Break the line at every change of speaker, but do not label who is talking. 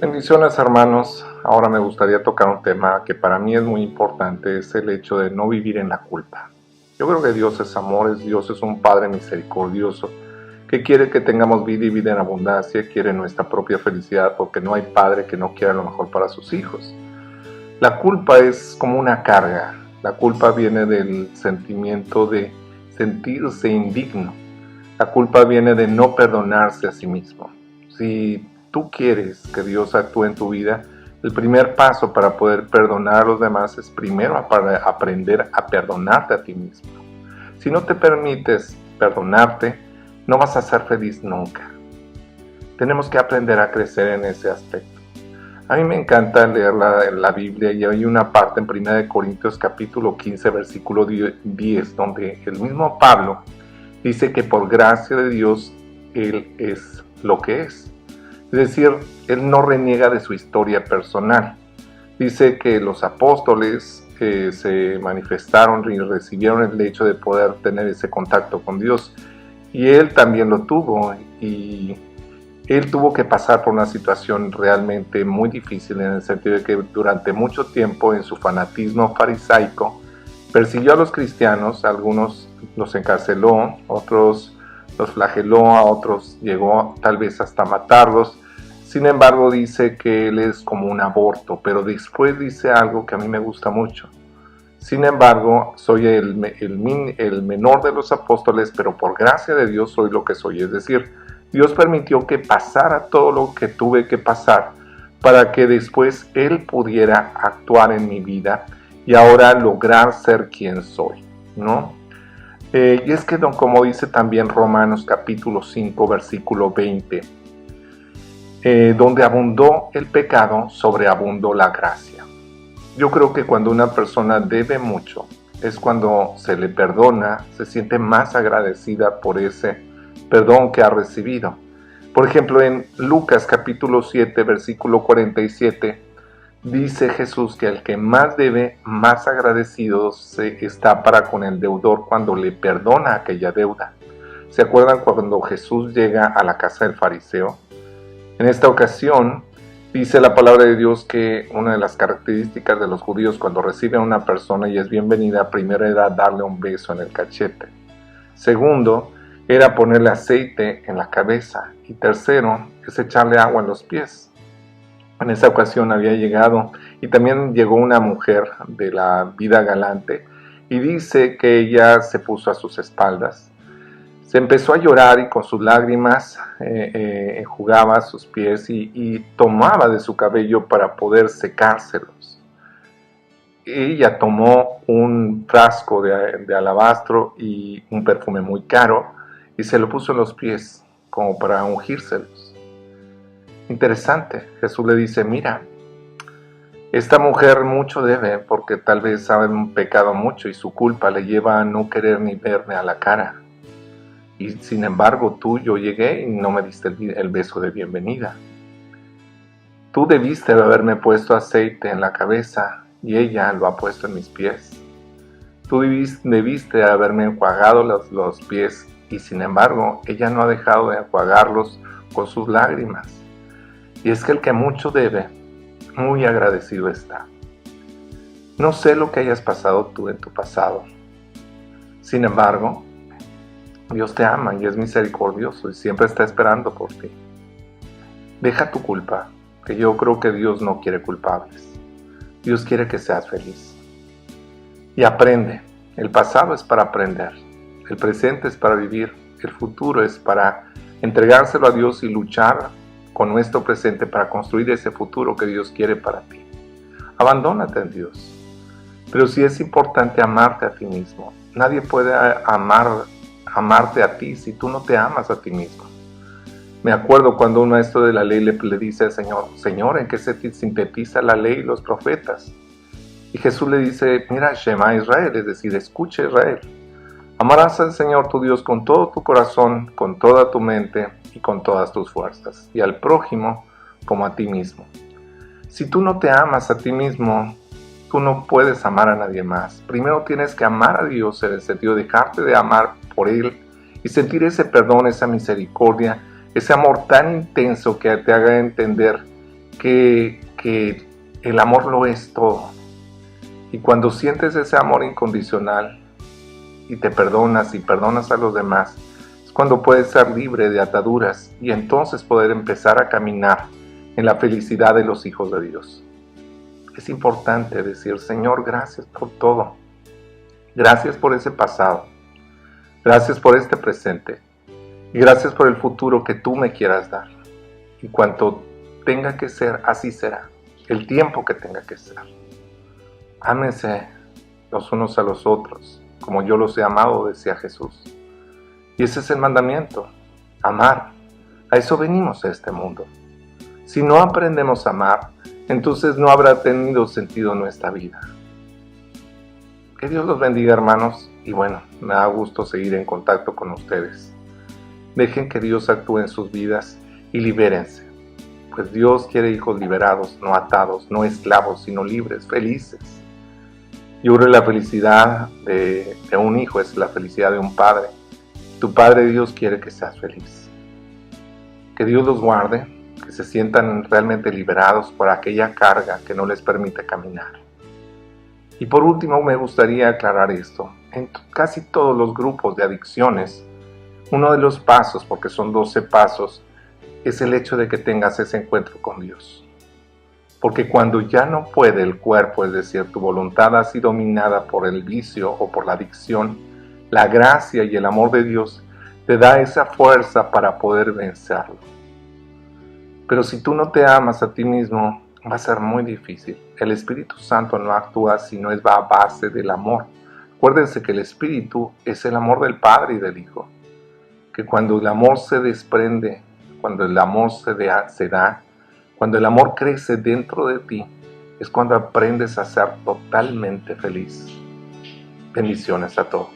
Bendiciones, hermanos. Ahora me gustaría tocar un tema que para mí es muy importante, es el hecho de no vivir en la culpa. Yo creo que Dios es amor, Dios es un Padre misericordioso que quiere que tengamos vida y vida en abundancia, quiere nuestra propia felicidad porque no hay padre que no quiera lo mejor para sus hijos. La culpa es como una carga. La culpa viene del sentimiento de sentirse indigno. La culpa viene de no perdonarse a sí mismo. Si tú quieres que Dios actúe en tu vida, el primer paso para poder perdonar a los demás es primero aprender a perdonarte a ti mismo. Si no te permites perdonarte, no vas a ser feliz nunca. Tenemos que aprender a crecer en ese aspecto. A mí me encanta leer la Biblia y hay una parte en 1 Corintios capítulo 15, versículo 10, donde el mismo Pablo dice que por gracia de Dios Él es lo que es. Es decir, Él no reniega de su historia personal. Dice que los apóstoles se manifestaron y recibieron el hecho de poder tener ese contacto con Dios. Y Él también lo tuvo. Y Él tuvo que pasar por una situación realmente muy difícil en el sentido de que durante mucho tiempo en su fanatismo farisaico persiguió a los cristianos, a algunos los encarceló, otros los flageló, a otros llegó tal vez hasta matarlos. Sin embargo, dice que él es como un aborto, pero después dice algo que a mí me gusta mucho. Sin embargo, soy el menor de los apóstoles, pero por gracia de Dios soy lo que soy. Es decir, Dios permitió que pasara todo lo que tuve que pasar para que después Él pudiera actuar en mi vida y ahora lograr ser quien soy, ¿no? Y es que, como dice también Romanos capítulo 5, versículo 20, donde abundó el pecado, sobreabundó la gracia. Yo creo que cuando una persona debe mucho, es cuando se le perdona, se siente más agradecida por ese perdón que ha recibido. Por ejemplo, en Lucas capítulo 7, versículo 47, dice Jesús que el que más debe, más agradecido está para con el deudor cuando le perdona aquella deuda. ¿Se acuerdan cuando Jesús llega a la casa del fariseo? En esta ocasión, dice la palabra de Dios que una de las características de los judíos cuando reciben a una persona y es bienvenida, primero era darle un beso en el cachete. Segundo, era ponerle aceite en la cabeza. Y tercero, es echarle agua en los pies. En esa ocasión había llegado y también llegó una mujer de la vida galante y dice que ella se puso a sus espaldas. Se empezó a llorar y con sus lágrimas enjugaba sus pies y tomaba de su cabello para poder secárselos. Ella tomó un frasco de alabastro y un perfume muy caro y se lo puso en los pies como para ungírselos. Interesante, Jesús le dice, mira, esta mujer mucho debe porque tal vez ha pecado mucho y su culpa le lleva a no querer ni verme a la cara. Y sin embargo yo llegué y no me diste el beso de bienvenida. Tú debiste haberme puesto aceite en la cabeza y ella lo ha puesto en mis pies. Tú debiste haberme enjuagado los pies y sin embargo ella no ha dejado de enjuagarlos con sus lágrimas. Y es que el que mucho debe, muy agradecido está. No sé lo que hayas pasado tú en tu pasado. Sin embargo, Dios te ama y es misericordioso y siempre está esperando por ti. Deja tu culpa, que yo creo que Dios no quiere culpables. Dios quiere que seas feliz. Y aprende. El pasado es para aprender. El presente es para vivir. El futuro es para entregárselo a Dios y luchar con nuestro presente para construir ese futuro que Dios quiere para ti. Abandónate en Dios. Pero sí es importante amarte a ti mismo. Nadie puede amarte a ti si tú no te amas a ti mismo. Me acuerdo cuando un maestro de la ley le dice al Señor, Señor, ¿en qué se sintetiza la ley y los profetas? Y Jesús le dice, mira, Shema Israel, es decir, escucha Israel. Amarás al Señor tu Dios con todo tu corazón, con toda tu mente y con todas tus fuerzas, y al prójimo como a ti mismo. Si tú no te amas a ti mismo, tú no puedes amar a nadie más. Primero tienes que amar a Dios en el sentido de dejarte de amar por Él y sentir ese perdón, esa misericordia, ese amor tan intenso que te haga entender que el amor lo es todo. Y cuando sientes ese amor incondicional y te perdonas y perdonas a los demás, es cuando puedes ser libre de ataduras y entonces poder empezar a caminar en la felicidad de los hijos de Dios. Es importante decir, Señor, gracias por todo. Gracias por ese pasado. Gracias por este presente. Y gracias por el futuro que tú me quieras dar. Y cuanto tenga que ser, así será. El tiempo que tenga que ser. Ámense los unos a los otros, como yo los he amado, decía Jesús. Y ese es el mandamiento, amar. A eso venimos a este mundo. Si no aprendemos a amar, entonces no habrá tenido sentido nuestra vida. Que Dios los bendiga, hermanos, y bueno, me da gusto seguir en contacto con ustedes. Dejen que Dios actúe en sus vidas y libérense, pues Dios quiere hijos liberados, no atados, no esclavos, sino libres, felices. Yo creo que la felicidad de un hijo es la felicidad de un padre. Tu Padre Dios quiere que seas feliz. Que Dios los guarde, que se sientan realmente liberados por aquella carga que no les permite caminar. Y por último me gustaría aclarar esto. En casi todos los grupos de adicciones, uno de los pasos, porque son 12 pasos, es el hecho de que tengas ese encuentro con Dios. Porque cuando ya no puede el cuerpo, es decir, tu voluntad así dominada por el vicio o por la adicción, la gracia y el amor de Dios te da esa fuerza para poder vencerlo. Pero si tú no te amas a ti mismo, va a ser muy difícil. El Espíritu Santo no actúa si no es a base del amor. Acuérdense que el Espíritu es el amor del Padre y del Hijo. Que cuando el amor se desprende, cuando el amor se da, cuando el amor crece dentro de ti, es cuando aprendes a ser totalmente feliz. Bendiciones a todos.